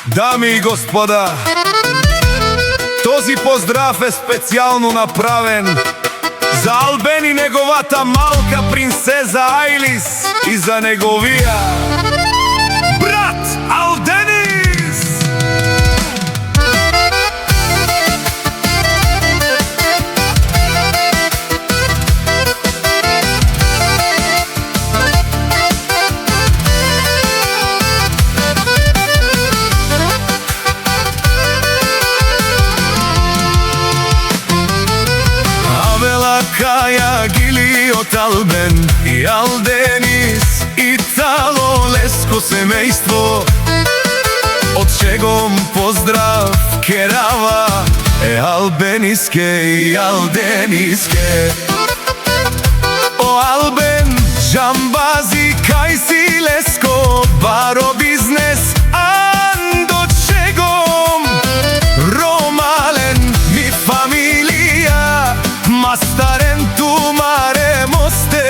Дами и господа, този поздрав е специјално направен за Албен и неговата малка принцеза Ајлис и за неговија брат Алденис. Каја Гили од Албен и Алденис, итало-леско семејство, од чегом поздрав керава е Албениске и Алдениске. О Албен, џамбази, кај си леско, баро бизнес, андо чегом ромален ми фамилија, мастарен тумаре мосте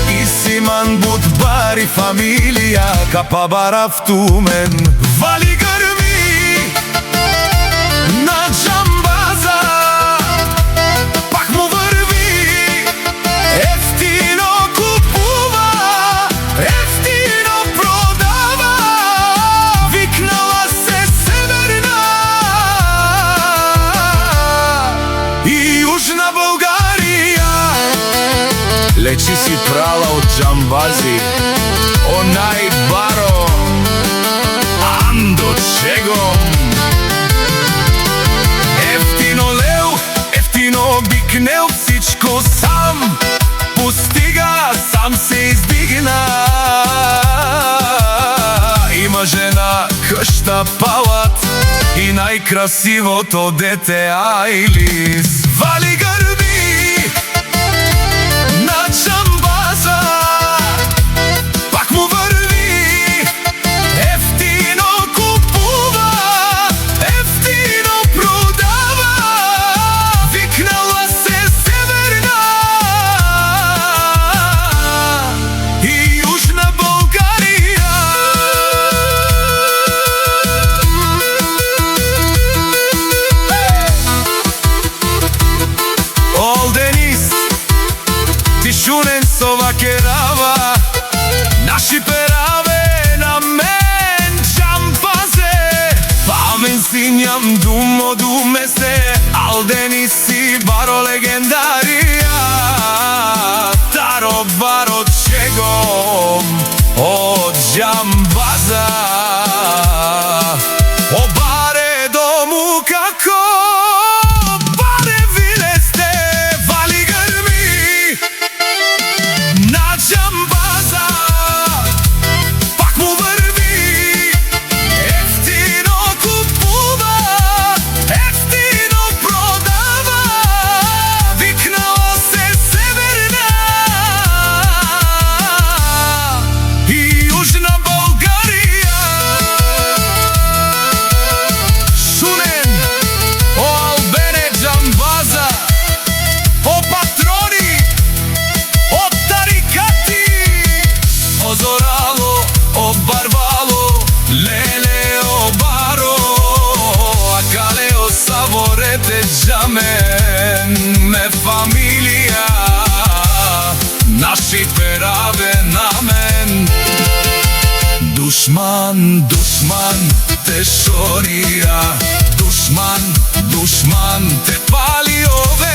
и симан будбари фамилија капа барав тумен. Вали грми на џамбаза, пак му врви, ефтино купува, ефтино продава, викнала се Северна и Јужна Българија. Лечи си прала од џамбази, онај баро, андо чегом ефтино леу, ефтино бикнел, всичко сам постига, сам се издигна. Има жена, къща, палат и најкрасивото дете Ајлис. Вали грми на џамбаза, пак му врви, ефтино купува, ефтино продава, викнала се Северна и Јужна Българија. Алденис, ти шунен со вакерава, наши пераве на мен џамбазе, памен синјам думо думесе, Алденис си баро легендарија, таро баро чегом од џамбаза. О баре дому како џамбаза, пак му врви, ефтино купува, ефтино продава, викнала се Северна и Јужна Българија. Шунен, о Албене џамбаза, о патрони, о тарикати, о зорало, о барвало, леле о баро, а кале о саворете џамен ме фамилија, наши пераве на мен. Душман, душман те шорија, душман, душман те пали ове